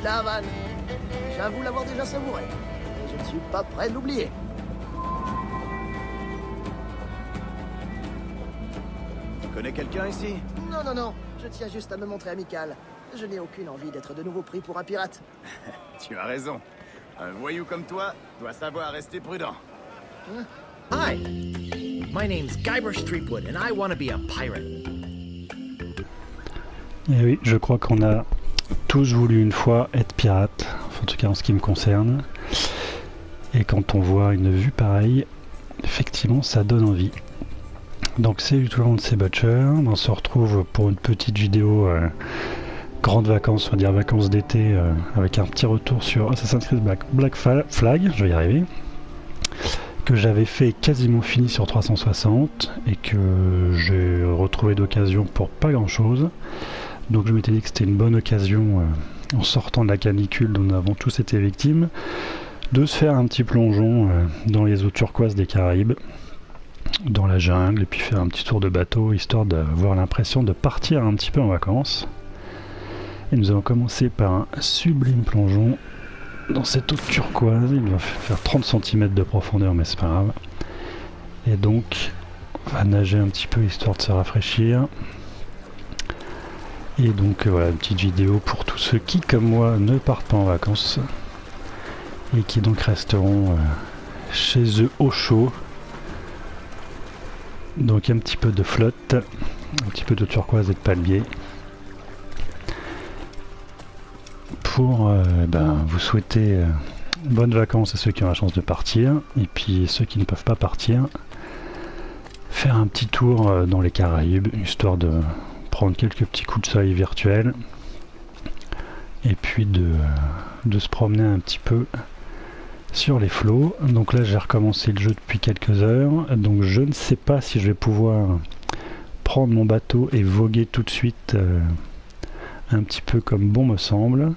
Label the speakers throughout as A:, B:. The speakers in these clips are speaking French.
A: La Havane. J'avoue l'avoir déjà savouré. Et je ne suis pas prêt de l'oublier.
B: Tu connais quelqu'un ici?
A: Non, non, non. Je tiens juste à me montrer amical. Je n'ai aucune envie d'être de nouveau pris pour un pirate.
B: Tu as raison. Un voyou comme toi doit savoir rester prudent.
C: Hi, my name's Guybrush Threepwood and I want to be a pirate.
D: Et oui, je crois qu'on a tous voulu une fois être pirate, enfin, en tout cas en ce qui me concerne. Et quand on voit une vue pareille, effectivement ça donne envie. Donc c'est tout le monde de ces Butcher, on se retrouve pour une petite vidéo grandes vacances, on va dire vacances d'été, avec un petit retour sur Assassin's Creed Black Flag, je vais y arriver, que j'avais fait quasiment fini sur 360 et que j'ai retrouvé d'occasion pour pas grand chose. Donc je m'étais dit que c'était une bonne occasion, en sortant de la canicule dont nous avons tous été victimes, de se faire un petit plongeon dans les eaux turquoises des Caraïbes, dans la jungle, et puis faire un petit tour de bateau, histoire d'avoir l'impression de partir un petit peu en vacances. Et nous allons commencer par un sublime plongeon dans cette eau turquoise. Il va faire 30 cm de profondeur, mais c'est pas grave. Et donc, on va nager un petit peu, histoire de se rafraîchir. Et donc, voilà, une petite vidéo pour tous ceux qui, comme moi, ne partent pas en vacances. Et qui donc resteront chez eux au chaud. Donc un petit peu de flotte, un petit peu de turquoise et de palmier pour vous souhaiter bonnes vacances à ceux qui ont la chance de partir, et puis ceux qui ne peuvent pas partir, faire un petit tour dans les Caraïbes, histoire de prendre quelques petits coups de soleil virtuels et puis de se promener un petit peu sur les flots. Donc là j'ai recommencé le jeu depuis quelques heures, donc je ne sais pas si je vais pouvoir prendre mon bateau et voguer tout de suite un petit peu comme bon me semble.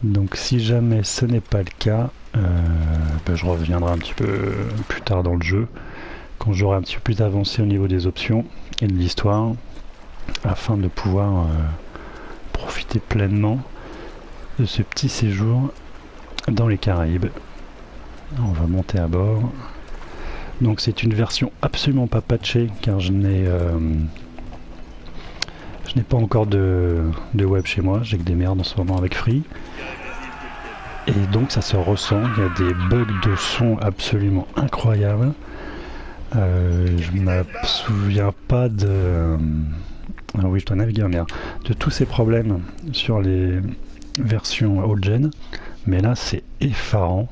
D: Donc si jamais ce n'est pas le cas, je reviendrai un petit peu plus tard dans le jeu, quand j'aurai un petit peu plus avancé au niveau des options et de l'histoire, afin de pouvoir profiter pleinement de ce petit séjour dans les Caraïbes. On va monter à bord. Donc c'est une version absolument pas patchée, car je n'ai pas encore de web chez moi, j'ai que des merdes en ce moment avec Free. Et donc ça se ressent, il y a des bugs de son absolument incroyables. Je ne me souviens pas de... Ah oui, je dois naviguer en mer. De tous ces problèmes sur les versions old gen, mais là c'est effarant.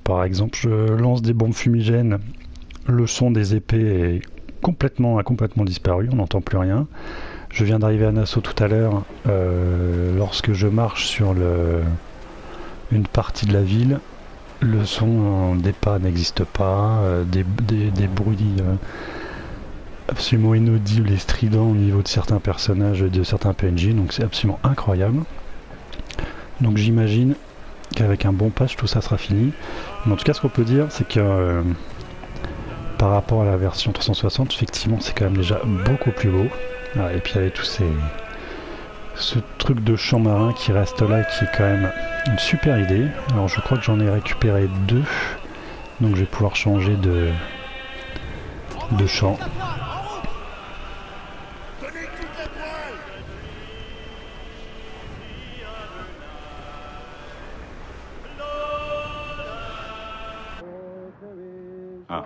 D: Par exemple, je lance des bombes fumigènes, le son des épées a complètement disparu, on n'entend plus rien. Je viens d'arriver à Nassau tout à l'heure, lorsque je marche sur une partie de la ville, le son des pas n'existe pas, des bruits absolument inaudibles et stridents au niveau de certains personnages et de certains PNJ, donc c'est absolument incroyable. Donc j'imagine qu'avec un bon patch tout ça sera fini, mais en tout cas ce qu'on peut dire c'est que par rapport à la version 360, effectivement c'est quand même déjà beaucoup plus beau. Ah, et puis avec tout ce truc de champ marin qui reste là, qui est quand même une super idée. Alors je crois que j'en ai récupéré 2, donc je vais pouvoir changer de champ.
B: Ah.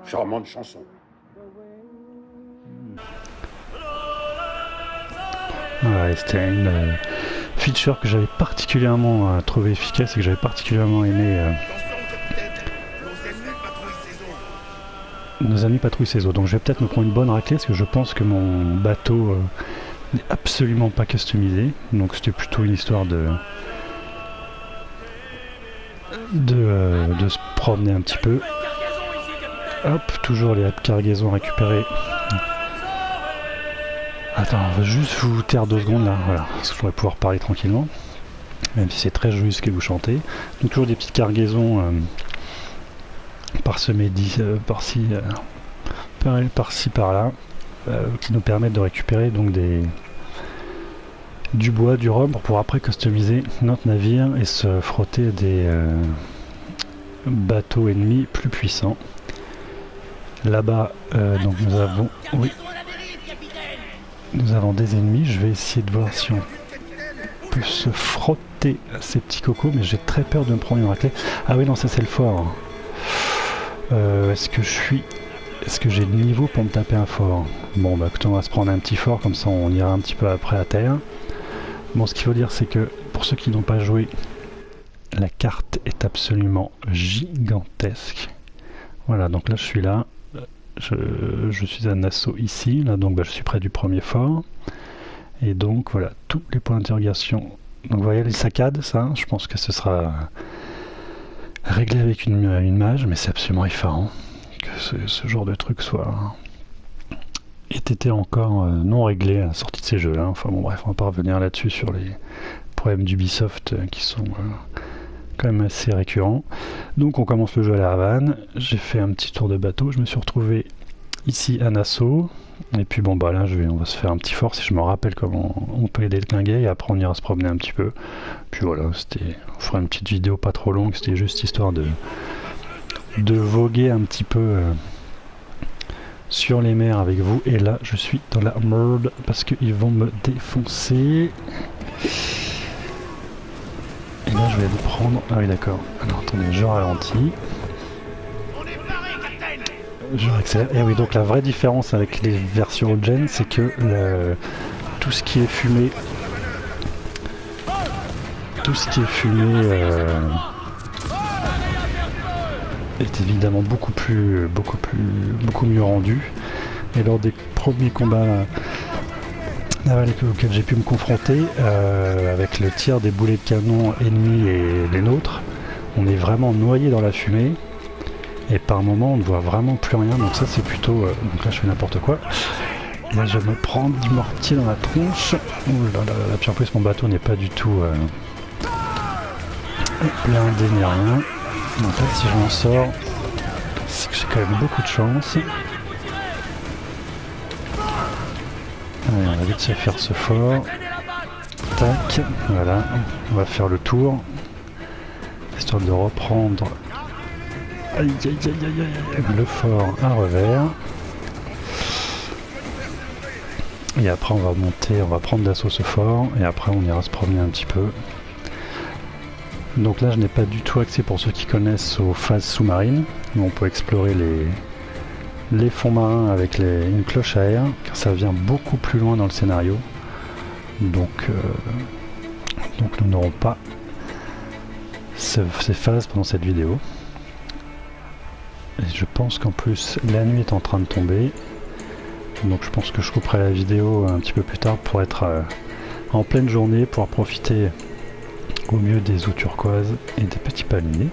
E: Charmante chanson.
D: Ouais, c'était une feature que j'avais particulièrement trouvé efficace et que j'avais particulièrement aimé. Nos amis patrouillent ces eaux. Donc je vais peut-être me prendre une bonne raclée parce que je pense que mon bateau n'est absolument pas customisé. Donc c'était plutôt une histoire de se promener un petit peu. Hop, toujours les cargaisons récupérées. Attends, on va juste vous taire 2 secondes là, voilà, parce que je pourrais pouvoir parler tranquillement, même si c'est très joli ce que vous chantez. Donc toujours des petites cargaisons parsemés par-ci, par-ci, par-là, qui nous permettent de récupérer donc du bois, du rhum, pour pouvoir après customiser notre navire et se frotter à des bateaux ennemis plus puissants. Là-bas, donc nous avons, oui, nous avons des ennemis. Je vais essayer de voir si on peut se frotter à ces petits cocos, mais j'ai très peur de me prendre une raclée. Ah oui, non, ça c'est le fort. Est-ce que j'ai le niveau pour me taper un fort? Bon, bah écoutez, on va se prendre un petit fort, comme ça on ira un petit peu après à terre. Bon, ce qu'il faut dire, c'est que pour ceux qui n'ont pas joué, la carte est absolument gigantesque. Voilà, donc là je suis là. Je suis à Nassau ici, là donc bah, je suis près du premier fort. Et donc voilà, tous les points d'interrogation. Donc vous voyez les saccades, ça, je pense que ce sera réglé avec une mage, mais c'est absolument effarant que ce genre de truc ait été encore non réglé à la sortie de ces jeux-là. Enfin bon bref, on va pas revenir là-dessus sur les problèmes d'Ubisoft qui sont quand même assez récurrents. Donc on commence le jeu à la Havane, j'ai fait un petit tour de bateau, je me suis retrouvé ici à Nassau, et puis bon bah là on va se faire un petit fort si je me rappelle comment on peut les déclinguer, et après on ira se promener un petit peu. Puis voilà, on fera une petite vidéo pas trop longue, c'était juste histoire de voguer un petit peu sur les mers avec vous. Et là je suis dans la merde parce qu'ils vont me défoncer. Et là je vais les prendre. Ah oui d'accord. Alors attendez, je ralentis. Je réaccélère. Et oui, donc la vraie différence avec les versions old-gen, c'est que tout ce qui est fumé est évidemment beaucoup mieux rendu. Et lors des premiers combats auxquels j'ai pu me confronter, avec le tir des boulets de canon ennemis et les nôtres, on est vraiment noyé dans la fumée. Et par moment on ne voit vraiment plus rien, donc ça c'est plutôt... donc là je fais n'importe quoi. Et là je vais me prendre du mortier dans la tronche. Ouh là là là, puis en plus mon bateau n'est pas du tout blindé ni rien. Donc là si je m'en sors, c'est que j'ai quand même beaucoup de chance. Allez, on va vite se faire ce fort. Tac, voilà, on va faire le tour. Histoire de reprendre... Aïe aïe aïe aïe aïe, le fort à revers. Et après on va monter, on va prendre d'assaut ce fort, et après on ira se promener un petit peu. Donc là je n'ai pas du tout accès, pour ceux qui connaissent, aux phases sous-marines, où on peut explorer les fonds marins avec une cloche à air, car ça vient beaucoup plus loin dans le scénario. Donc nous n'aurons pas ces phases pendant cette vidéo. Et je pense qu'en plus la nuit est en train de tomber, donc je pense que je couperai la vidéo un petit peu plus tard pour être en pleine journée, pour profiter au mieux des eaux turquoises et des petits palmiers.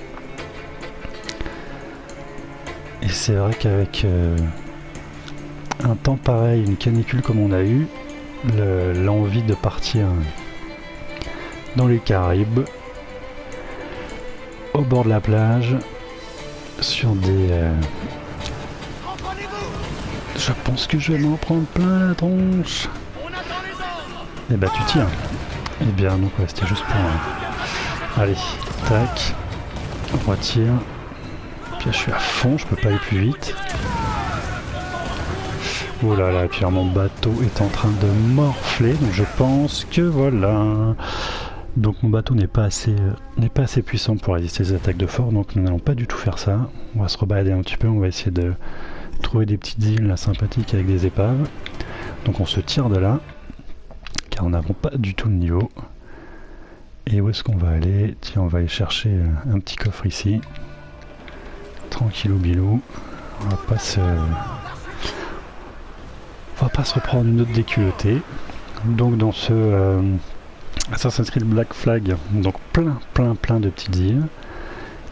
D: Et c'est vrai qu'avec un temps pareil, une canicule comme on a eu, l'envie de partir dans les Caraïbes, au bord de la plage, sur des... Je pense que je vais m'en prendre plein la tronche. Et bah tu tires. Et bien donc ouais, c'était juste pour... Allez, tac. On retire. Puis là, je suis à fond, je peux pas aller plus vite. Oh là là, et puis alors, mon bateau est en train de morfler, donc je pense que voilà. Donc mon bateau n'est pas assez puissant pour résister aux attaques de fort, donc nous n'allons pas du tout faire ça. On va se rebalader un petit peu, on va essayer de trouver des petites îles là, sympathiques avec des épaves. Donc on se tire de là, car nous n'avons pas du tout le niveau. Et où est-ce qu'on va aller? Tiens, on va aller chercher un petit coffre ici. Tranquillou bilou. On va pas se reprendre une autre déculottée. Donc dans ce... Assassin's Creed Black Flag, donc plein de petites îles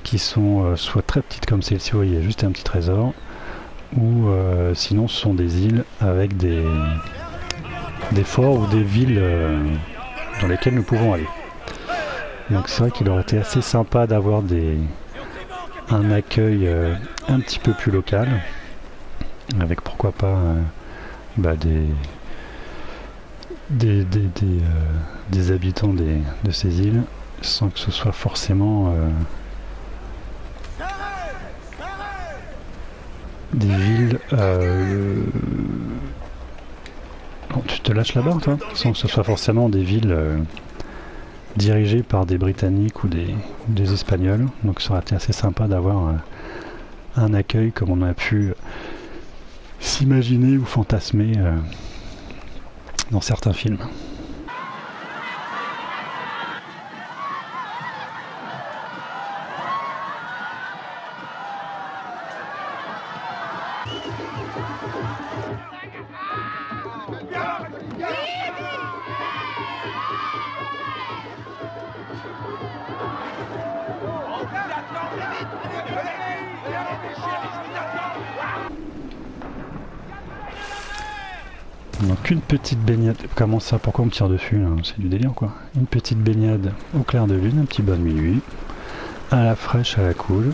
D: qui sont soit très petites comme celle-ci, vous voyez, juste un petit trésor, ou sinon ce sont des îles avec des forts ou des villes dans lesquelles nous pouvons aller. Donc c'est vrai qu'il aurait été assez sympa d'avoir des un accueil un petit peu plus local, avec pourquoi pas des habitants de ces îles, sans que ce soit forcément des villes... Oh, tu te lâches là-bas, toi? Sans que ce soit forcément des villes dirigées par des Britanniques ou des Espagnols. Donc ça aurait été assez sympa d'avoir un accueil comme on a pu s'imaginer ou fantasmer dans certains films. Donc une petite baignade, comment ça, pourquoi on me tire dessus là, c'est du délire quoi. Une petite baignade au clair de lune, un petit bain de minuit, à la fraîche, à la cool.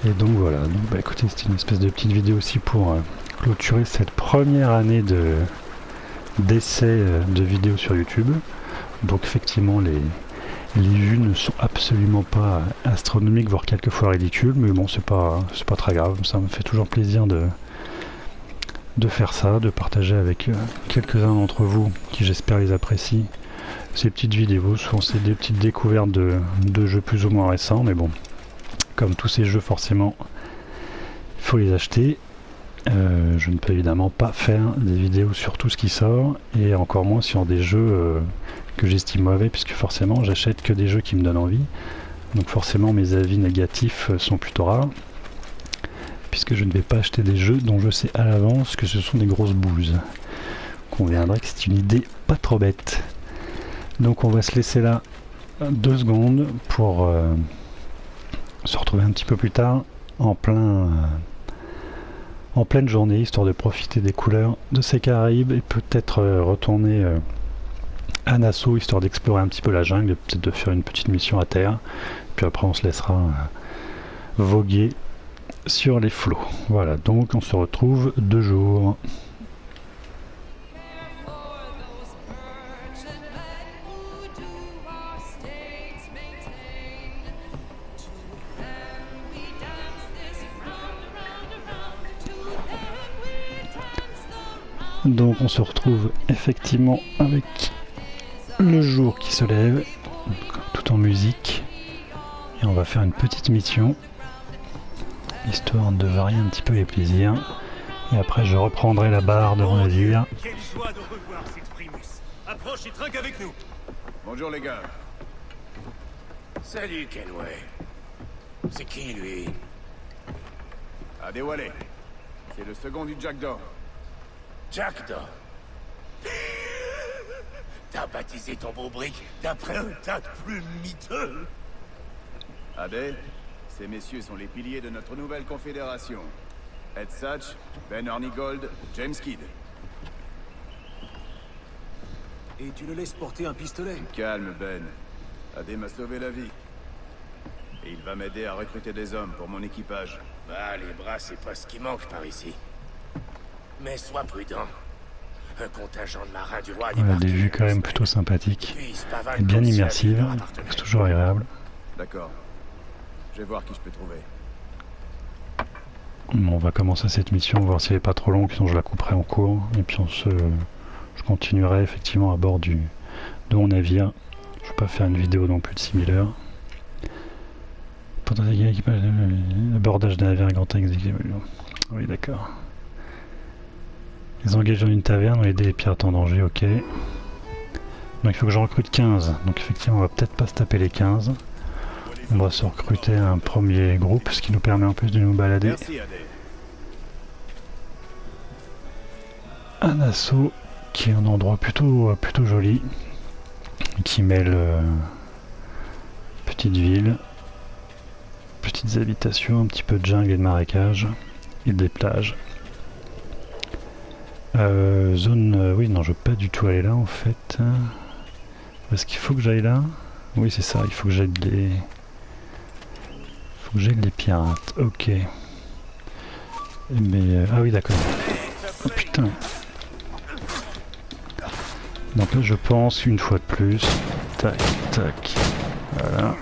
D: Et donc voilà, donc bah écoutez, c'était une espèce de petite vidéo aussi pour clôturer cette première année d'essai de vidéos sur YouTube. Donc effectivement les vues ne sont absolument pas astronomiques, voire quelquefois ridicules, mais bon c'est pas très grave, ça me fait toujours plaisir de faire ça, de partager avec quelques-uns d'entre vous qui j'espère les apprécient ces petites vidéos. Souvent c'est des petites découvertes de jeux plus ou moins récents, mais bon, comme tous ces jeux forcément il faut les acheter. Je ne peux évidemment pas faire des vidéos sur tout ce qui sort, et encore moins sur des jeux que j'estime mauvais, puisque forcément j'achète que des jeux qui me donnent envie, donc forcément mes avis négatifs sont plutôt rares, puisque je ne vais pas acheter des jeux dont je sais à l'avance que ce sont des grosses bouses. Conviendrait que c'est une idée pas trop bête. Donc on va se laisser là 2 secondes pour se retrouver un petit peu plus tard en pleine journée, histoire de profiter des couleurs de ces Caraïbes, et peut-être retourner à Nassau, histoire d'explorer un petit peu la jungle, peut-être de faire une petite mission à terre, puis après on se laissera voguer sur les flots. Voilà, donc on se retrouve 2 jours. Donc on se retrouve effectivement avec le jour qui se lève, tout en musique, et on va faire une petite mission, histoire de varier un petit peu les plaisirs, et après je reprendrai la barre devant la ville.
E: Quelle joie de revoir cette Primus. Approche et trinque avec nous.
B: Bonjour les gars.
E: Salut Kenway. C'est qui lui?
B: Adewale. C'est le second du Jackdaw.
E: Jackdaw. T'as baptisé ton beau brick d'après un tas de plumes miteux.
B: Ade, ces messieurs sont les piliers de notre nouvelle confédération. Ed Satch, Ben Hornigold, James Kidd.
E: Et tu le laisses porter un pistolet?
B: Calme, Ben. Ade m'a sauvé la vie. Et il va m'aider à recruter des hommes pour mon équipage.
E: Bah, les bras, c'est pas ce qui manque par ici. Mais sois prudent. Un contingent de marins du roi
D: Des vues quand même plutôt sympathiques et bien immersives, c'est toujours agréable.
B: D'accord. Je vais voir qui je peux trouver.
D: Bon, on va commencer cette mission, voir si elle n'est pas trop longue, sinon je la couperai en cours, et puis je continuerai effectivement à bord de mon navire. Je ne vais pas faire une vidéo non plus de 6000 heures. Potentiel équipage, abordage d'un navire grand exécutif. Oui, d'accord. Les engager dans une taverne ou aider les pirates en danger, ok. Donc il faut que j'en recrute 15. Donc effectivement on va peut-être pas se taper les 15. On va se recruter un premier groupe, ce qui nous permet en plus de nous balader.
B: Merci, Ade.
D: À Nassau, qui est un endroit plutôt joli, qui mêle petite ville, petites habitations, un petit peu de jungle et de marécage, et des plages. Zone... oui, non, je veux pas du tout aller là, en fait. Est-ce qu'il faut que j'aille là? Oui, c'est ça, il faut que j'aille Faut que j'aide les pirates, ok. Mais... ah oui d'accord. Oh putain. Donc là je pense une fois de plus. Tac, tac. Voilà.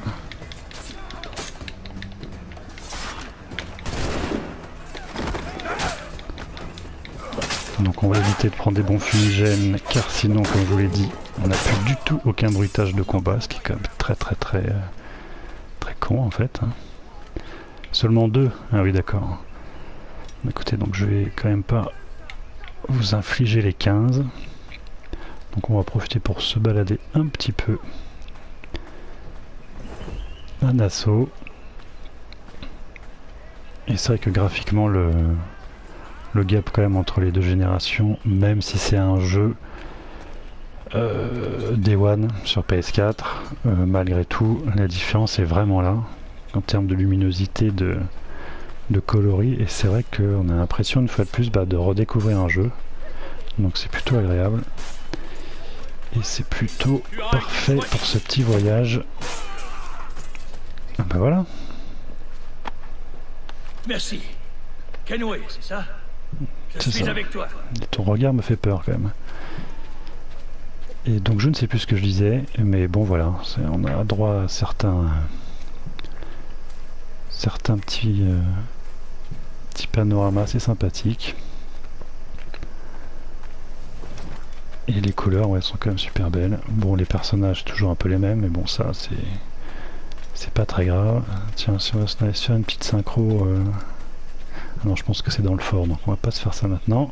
D: Donc on va éviter de prendre des bons fumigènes car sinon comme je vous l'ai dit on n'a plus du tout aucun bruitage de combat, ce qui est quand même très con en fait. Hein. Seulement 2, ah oui d'accord. Écoutez donc je vais quand même pas vous infliger les 15. Donc on va profiter pour se balader un petit peu. Un assaut. Et c'est vrai que graphiquement le gap quand même entre les deux générations, même si c'est un jeu Day One sur PS4, malgré tout la différence est vraiment là en termes de luminosité, de coloris, et c'est vrai qu'on a l'impression une fois de plus de redécouvrir un jeu, donc c'est plutôt agréable et c'est plutôt parfait pour ce petit voyage. Ah bah voilà.
F: Merci. Kenway, c'est ça? Je suis avec toi.
D: Et ton regard me fait peur quand même. Et donc je ne sais plus ce que je disais, mais bon voilà, on a droit à certains petits panoramas assez sympathiques. Et les couleurs, ouais, sont quand même super belles. Bon, les personnages toujours un peu les mêmes, mais bon ça c'est pas très grave. Tiens, si on va se faire une petite synchro. Non, je pense que c'est dans le fort, donc on va pas se faire ça maintenant.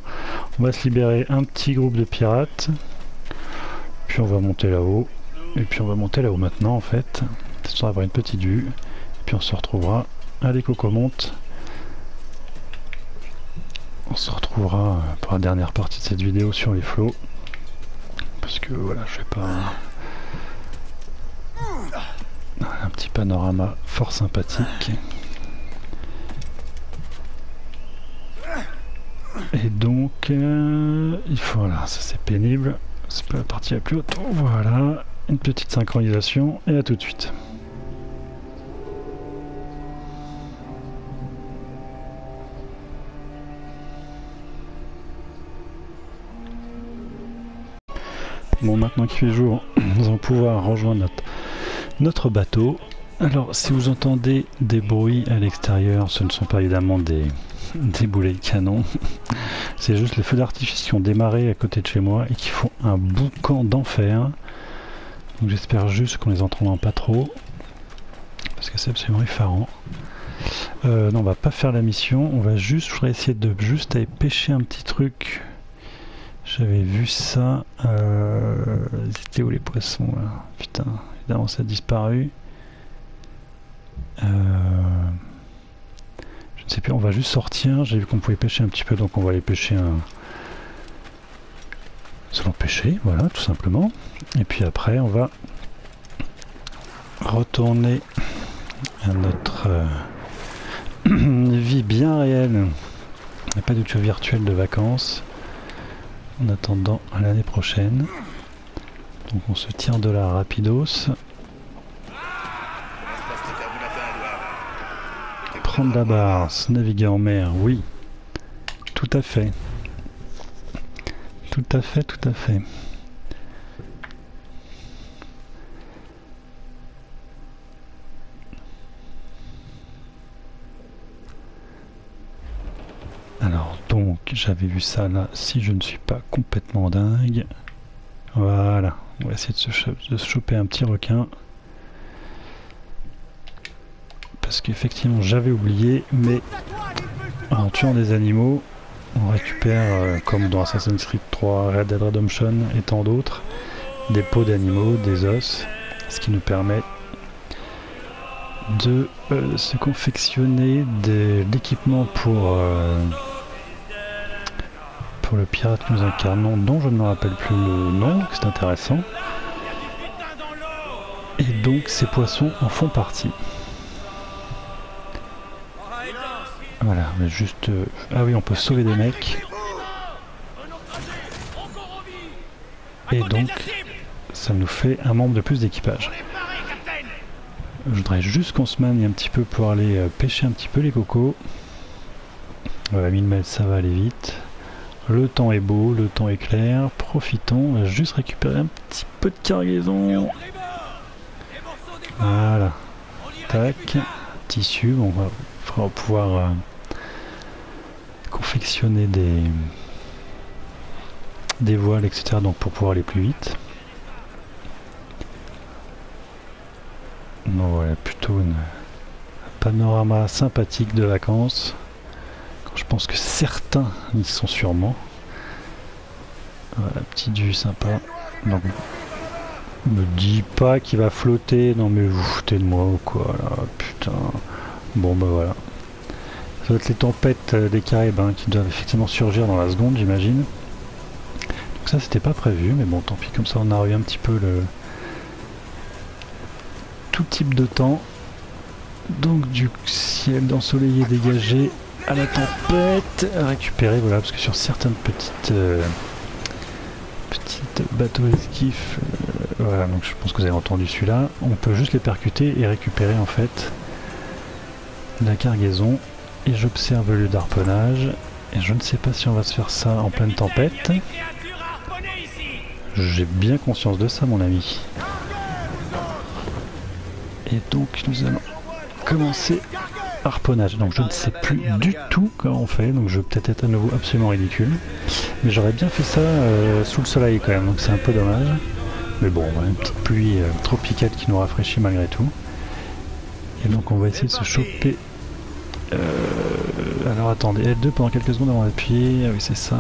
D: On va se libérer un petit groupe de pirates. Puis on va monter là-haut. Et puis on va monter là-haut maintenant en fait. Histoire d'avoir une petite vue. Et puis on se retrouvera. Allez Coco monte. On se retrouvera pour la dernière partie de cette vidéo sur les flots. Parce que voilà, je vais pas... Un petit panorama fort sympathique. Et donc, il faut, voilà, ça c'est pénible, c'est pas la partie la plus haute. Voilà, une petite synchronisation et à tout de suite. Bon, maintenant qu'il fait jour, nous allons pouvoir rejoindre notre bateau. Alors, si vous entendez des bruits à l'extérieur, ce ne sont pas évidemment des boulets de canon, c'est juste les feux d'artifice qui ont démarré à côté de chez moi et qui font un boucan d'enfer. Donc j'espère juste qu'on les entendra pas trop parce que c'est absolument effarant. Non, on va pas faire la mission, on va juste, je voudrais essayer de juste aller pêcher un petit truc. J'avais vu ça, c'était où les poissons là? Putain, évidemment ça a disparu. Je ne sais plus, on va juste sortir. J'ai vu qu'on pouvait pêcher un petit peu, donc on va aller pêcher un... Selon pêcher, voilà, tout simplement. Et puis après, on va retourner à notre vie bien réelle. Il n'y a pas du tout virtuel de vacances. En attendant à l'année prochaine. Donc on se tire de la rapidos. Prendre la barre, se naviguer en mer, oui. Tout à fait. Tout à fait, tout à fait. Alors donc, j'avais vu ça là, si je ne suis pas complètement dingue. Voilà, on va essayer de se choper un petit requin. Parce qu'effectivement j'avais oublié, mais en tuant des animaux, on récupère, comme dans Assassin's Creed 3, Red Dead Redemption et tant d'autres, des peaux d'animaux, des os, ce qui nous permet de se confectionner de l'équipement pour le pirate que nous incarnons, dont je ne me rappelle plus le nom, c'est intéressant. Et donc ces poissons en font partie. Voilà, mais juste... Ah oui, on peut sauver des mecs. Et donc, ça nous fait un membre de plus d'équipage. je voudrais juste qu'on se manie un petit peu pour aller pêcher un petit peu les cocos. Voilà, 1000 mètres, ça va aller vite. Le temps est beau, le temps est clair. Profitons, on va juste récupérer un petit peu de cargaison. Voilà. Tac. Tissu, bon, on va pouvoir confectionner des voiles, etc. Donc pour pouvoir aller plus vite. Donc voilà, plutôt un panorama sympathique de vacances. Je pense que certains y sont sûrement. Voilà, petite vue sympa. Donc, me dis pas qu'il va flotter. Non mais vous foutez de moi ou quoi là, putain. Bon bah voilà. Ça doit être les tempêtes des Caraïbes hein, qui doivent effectivement surgir dans la seconde, j'imagine. Donc ça c'était pas prévu, mais bon tant pis, comme ça on a eu un petit peu le tout type de temps. Donc du ciel ensoleillé dégagé à la tempête, à récupérer, voilà, parce que sur certaines petites bateaux esquifs, voilà, donc je pense que vous avez entendu celui-là, on peut juste les percuter et récupérer en fait la cargaison. Et j'observe le lieu d'harponnage, et je ne sais pas si on va se faire ça en pleine tempête. J'ai bien conscience de ça mon ami. Et donc nous allons commencer harponnage. Donc je ne sais plus du tout comment on fait, donc je vais peut-être être à nouveau absolument ridicule. Mais j'aurais bien fait ça sous le soleil quand même, donc c'est un peu dommage. Mais bon, une petite pluie tropicale qui nous rafraîchit malgré tout. Et donc on va essayer de se choper... alors attendez, L2 pendant quelques secondes avant d'appuyer, ah oui c'est ça.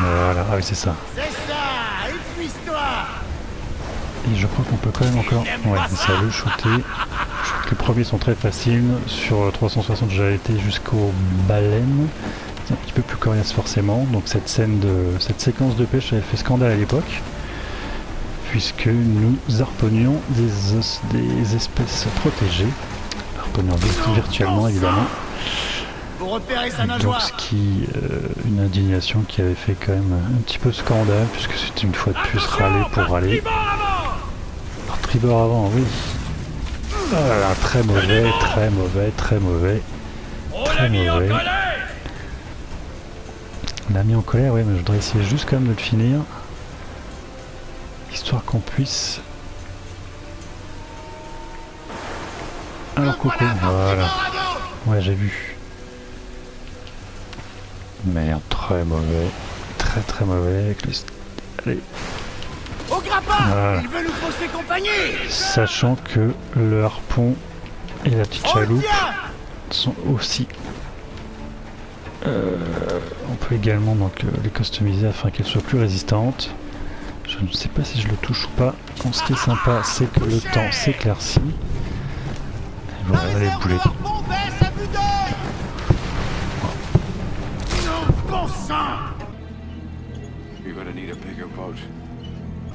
D: Voilà, ah oui c'est ça. Et je crois qu'on peut quand même encore... Ouais, ça le shooter. Je trouve que les premiers sont très faciles. Sur 360, j'avais été jusqu'aux baleines. C'est un petit peu plus coriace forcément. Donc cette séquence de pêche avait fait scandale à l'époque. Puisque nous harponnions des espèces protégées. Harponnions virtuellement évidemment. Donc ce qui... une indignation qui avait fait quand même un petit peu scandale. Puisque c'était une fois de plus râler pour râler. Tribord avant, oui. Oh là là, très mauvais, très mauvais, très mauvais. Très mauvais. On l'a mis en colère, oui, mais je voudrais essayer juste quand même de le finir. Histoire qu'on puisse... Alors coco, voilà. Ouais, j'ai vu. Merde, très mauvais. Très très mauvais avec les... Allez.
E: Au grappin,
D: voilà.
E: Il veut nous fausser compagnie.
D: Sachant que le harpon et la petite chaloupe sont aussi... on peut également donc les customiser afin qu'elles soient plus résistantes. Je ne sais pas si je le touche ou pas. Bon, ce qui est sympa, c'est que le temps s'éclaircit. Et voilà les boulets.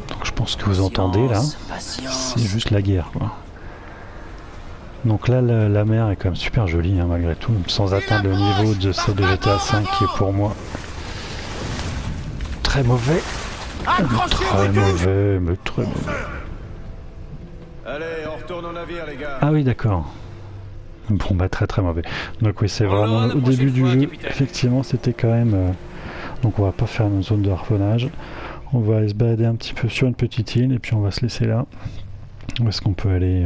D: Donc je pense que vous entendez là, c'est juste la guerre quoi. Donc là la mer est quand même super jolie hein, malgré tout, sans atteindre le niveau de celle de GTA 5 qui est pour moi très mauvais. Très mauvais, mais très mauvais.
B: Allez, on retourne au navire les gars.
D: Ah oui d'accord. Bon bah très très mauvais. Donc oui c'est vraiment au début du jeu, effectivement c'était quand même... donc on va pas faire une zone de harponnage. On va aller se balader un petit peu sur une petite île et puis on va se laisser là. Où est-ce qu'on peut aller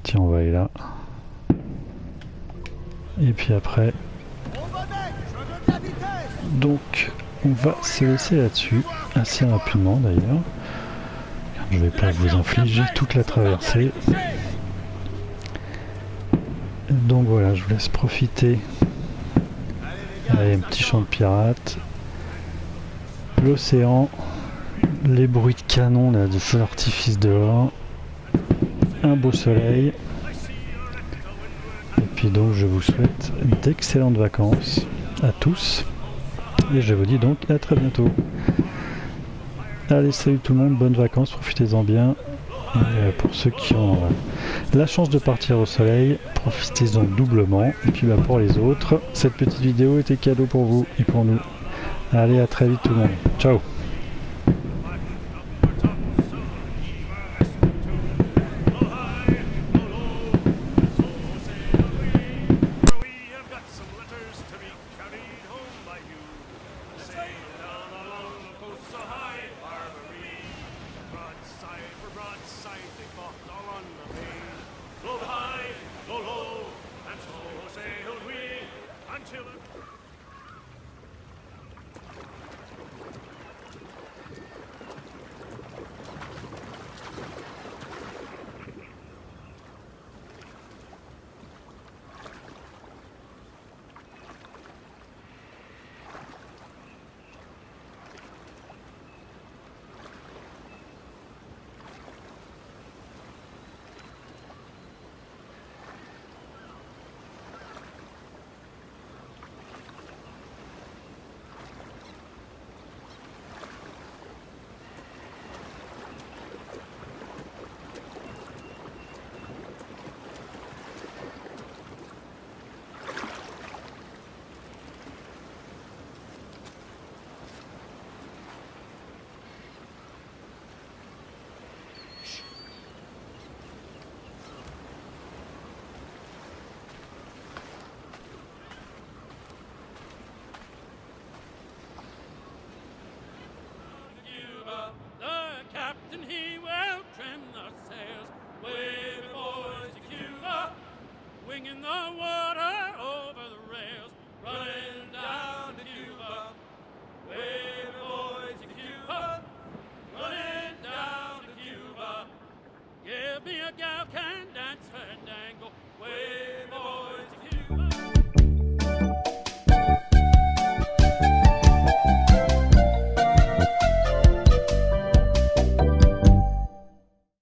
D: Tiens, on va aller là. Et puis après... Donc, on va se laisser là-dessus, assez rapidement d'ailleurs. Je vais pas vous infliger toute la traversée. Donc voilà, je vous laisse profiter. Allez, un petit champ de pirates. L'océan, les bruits de canon là, de feux d'artifice dehors, un beau soleil, et puis donc je vous souhaite d'excellentes vacances à tous, et je vous dis donc à très bientôt. Allez, salut tout le monde, bonnes vacances, profitez-en bien, et pour ceux qui ont la chance de partir au soleil, profitez-en doublement, et puis pour les autres, cette petite vidéo était cadeau pour vous et pour nous. Allez, à très vite tout le monde. Ciao.
F: Tiller.
G: The captain, he will trim the sails, way before to Cuba, winging the